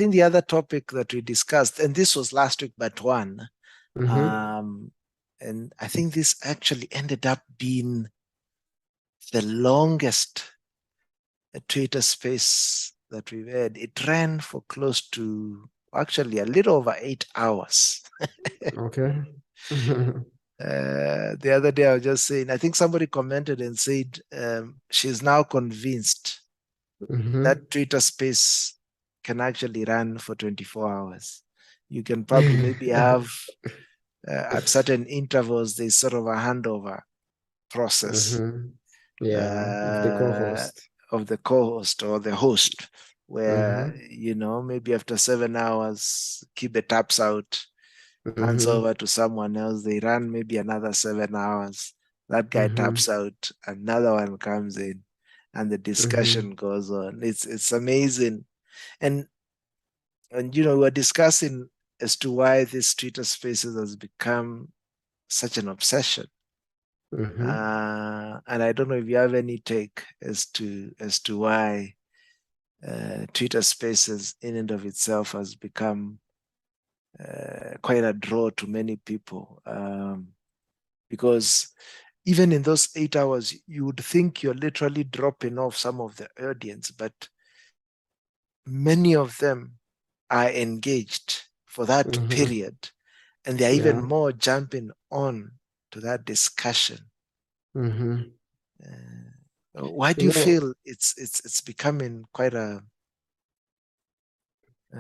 think the other topic that we discussed, and this was last week but one, and I think this actually ended up being the longest Twitter space that we've had. It ran for close to, actually a little over 8 hours. Okay. The other day I was just saying, I think somebody commented and said she's now convinced that Twitter space can actually run for 24 hours. You can probably maybe have at certain intervals, there's sort of a handover process. Yeah, of the co-host. Of the co-host or the host, where, maybe after 7 hours, Kibe taps out, hands over to someone else. They run maybe another 7 hours. That guy taps out, another one comes in, and the discussion goes on. It's amazing. And we're discussing as to why this Twitter Spaces has become such an obsession. And I don't know if you have any take as to why Twitter Spaces in and of itself has become quite a draw to many people, because even in those 8 hours, you would think you're literally dropping off some of the audience, but many of them are engaged for that period, and they're even more jumping on to that discussion. Why do you feel it's becoming quite a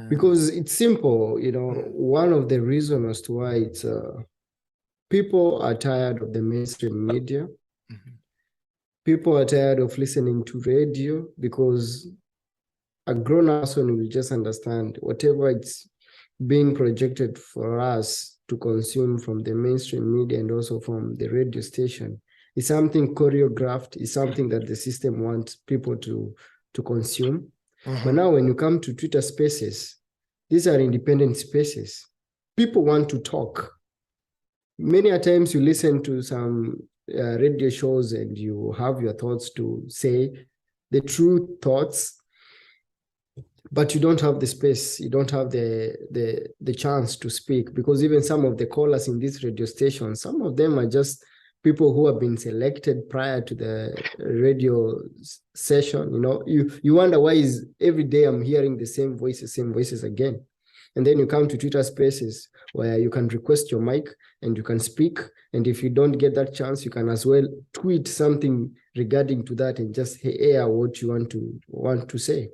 because it's simple, one of the reasons as to why it's people are tired of the mainstream media. People are tired of listening to radio, because a grown person will just understand whatever it's being projected for us to consume from the mainstream media and also from the radio station. It's something choreographed. It's something that the system wants people to consume. But now when you come to Twitter Spaces, these are independent spaces. People want to talk. Many a times you listen to some radio shows and you have your thoughts to say, the true thoughts, but you don't have the space. You don't have the chance to speak, because even some of the callers in this radio station, some of them are just people who have been selected prior to the radio session. You wonder why is every day I'm hearing the same voices again. And then you come to Twitter Spaces where you can request your mic and you can speak. And if you don't get that chance, you can as well tweet something regarding to that and just air what you want to say.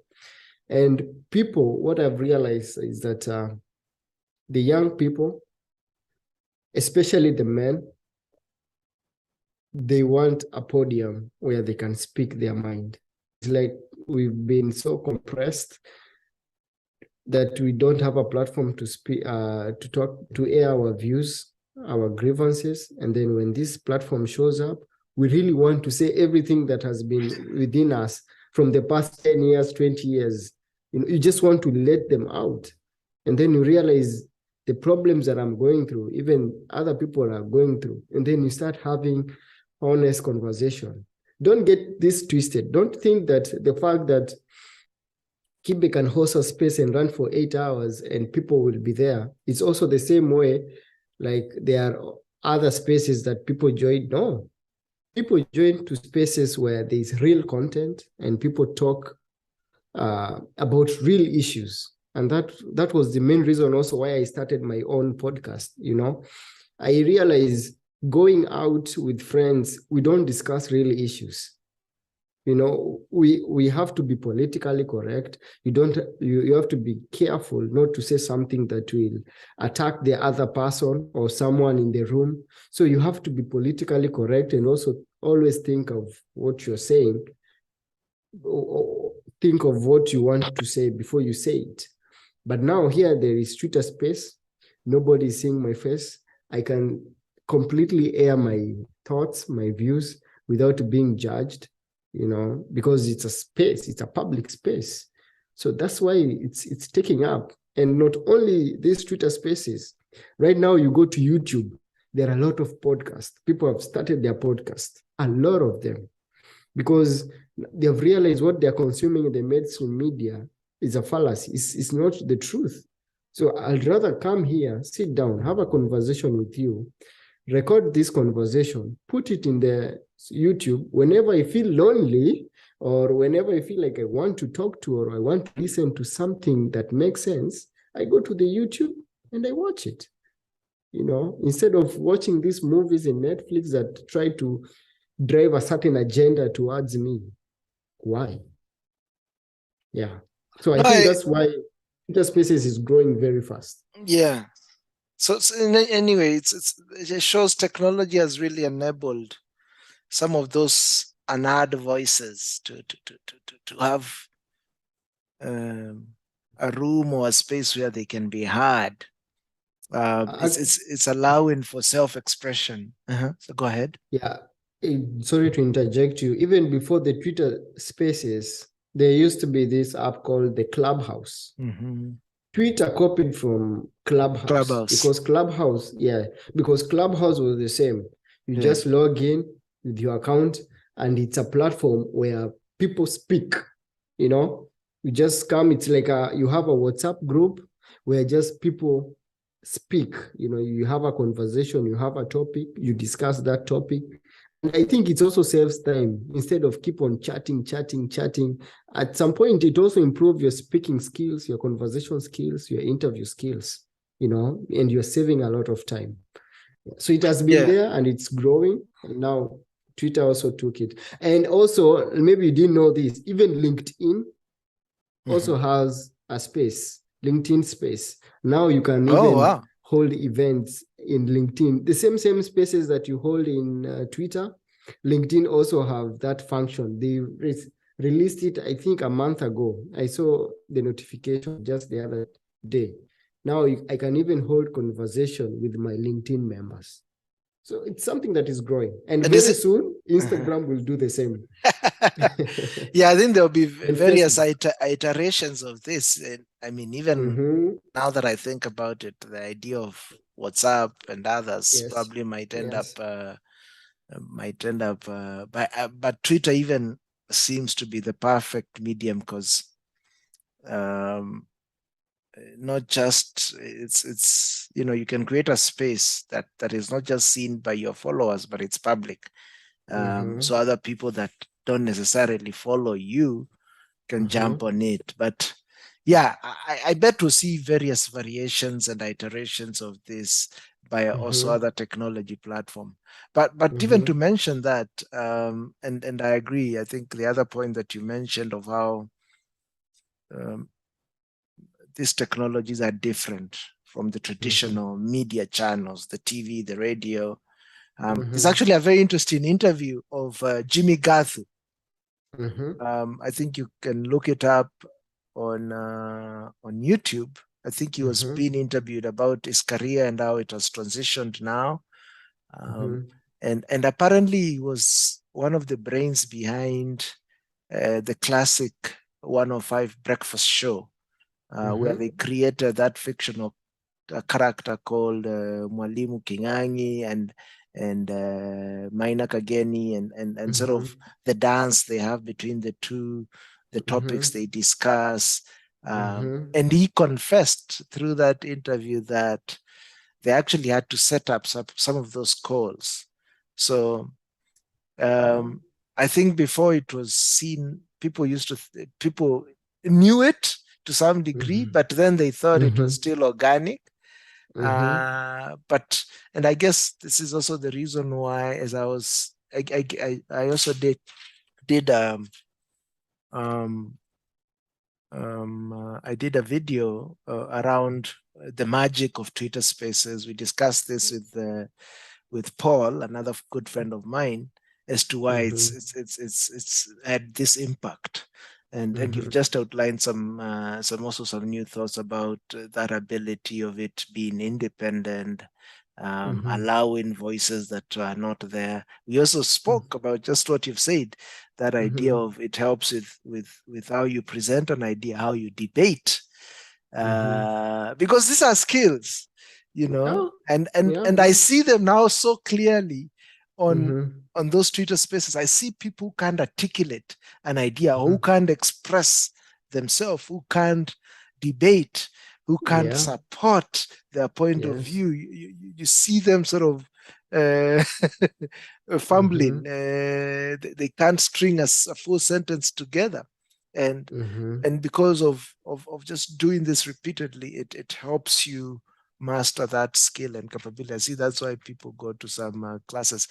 And people, what I've realized is that the young people, especially the men, they want a podium where they can speak their mind. It's like we've been so compressed that we don't have a platform to speak, to talk, to air our views, our grievances. And then when this platform shows up, we really want to say everything that has been within us from the past 10 years, 20 years. You just want to let them out. And then you realize the problems that I'm going through, even other people are going through. And then you start having honest conversation. Don't get this twisted. Don't think that the fact that Kibe can host a space and run for 8 hours and people will be there. It's also the same way, like there are other spaces that people join. No, people join to spaces where there's real content and people talk about real issues. And that was the main reason also why I started my own podcast. I realized going out with friends, we don't discuss real issues. We have to be politically correct. You have to be careful not to say something that will attack the other person or someone in the room. So you have to be politically correct and also always think of what you're saying. Think of what you want to say before you say it. But now here there is Twitter space. Nobody is seeing my face. I can completely air my thoughts, my views without being judged, because it's a space, it's a public space. So that's why it's taking up. And not only these Twitter spaces, right now you go to YouTube, there are a lot of podcasts. People have started their podcast, a lot of them, because they've realized what they're consuming in the mainstream media is a fallacy. It's not the truth. So I'd rather come here, sit down, have a conversation with you, record this conversation, put it in the YouTube. Whenever I feel lonely, or whenever I feel like I want to talk to, or I want to listen to something that makes sense, I go to the YouTube and I watch it. Instead of watching these movies in Netflix that try to drive a certain agenda towards me. Why? Yeah. So I think that's why Twitter Spaces is growing very fast. Yeah. So anyway, it shows technology has really enabled some of those unheard voices to have a room or a space where they can be heard. It's allowing for self-expression. So go ahead. Yeah. Sorry to interject you. Even before the Twitter Spaces, there used to be this app called the Clubhouse. Mm-hmm. Twitter copied from Clubhouse. Because Clubhouse was the same. You just log in with your account, and it's a platform where people speak. You just come. It's like you have a WhatsApp group where just people speak. You have a conversation, you have a topic, you discuss that topic. And I think it also saves time. Instead of keep on chatting, at some point it also improves your speaking skills, your conversation skills, your interview skills, and you're saving a lot of time. So it has been there and it's growing. And now Twitter also took it. And also, maybe you didn't know this, even LinkedIn also has a space, LinkedIn space. Now you can even hold events in LinkedIn. The same spaces that you hold in Twitter, LinkedIn also have that function. They released it, I think, a month ago. I saw the notification just the other day. Now I can even hold conversation with my LinkedIn members. So it's something that is growing. And very soon, Instagram will do the same. Yeah, I think there'll be various iterations of this. I mean, even now that I think about it, the idea of WhatsApp and others probably might end up, but Twitter even seems to be the perfect medium because not just it's you can create a space that is not just seen by your followers, but it's public. So other people that don't necessarily follow you can jump on it. But yeah, I bet we'll see various variations and iterations of this by also other technology platform. But even to mention that, and I agree, I think the other point that you mentioned of how these technologies are different from the traditional media channels, the TV, the radio. There's actually a very interesting interview of Jimmy Gathu. I think you can look it up on YouTube. I think he was being interviewed about his career and how it has transitioned now. And apparently he was one of the brains behind the classic 105 breakfast show, where they created that fictional character called Mwalimu Kingangi and Maina Kageni and sort of the dance they have between the two, the topics they discuss. And he confessed through that interview that they actually had to set up some of those calls. So I think before it was seen, people knew it to some degree, but then they thought it was still organic. But I guess this is also the reason why, as I also did I did a video around the magic of Twitter Spaces. We discussed this with Paul, another good friend of mine, as to why it's had this impact. And you've just outlined some new thoughts about that ability of it being independent, allowing voices that are not there. We also spoke about just what you've said, that idea of it helps with how you present an idea, how you debate, because these are skills, and I see them now so clearly on those Twitter spaces. I see people who can't articulate an idea or who can't express themselves, who can't debate, who can't support their point of view. You see them sort of fumbling. They can't string a full sentence together. And because of just doing this repeatedly, it helps you master that skill and capability. I see that's why people go to some classes.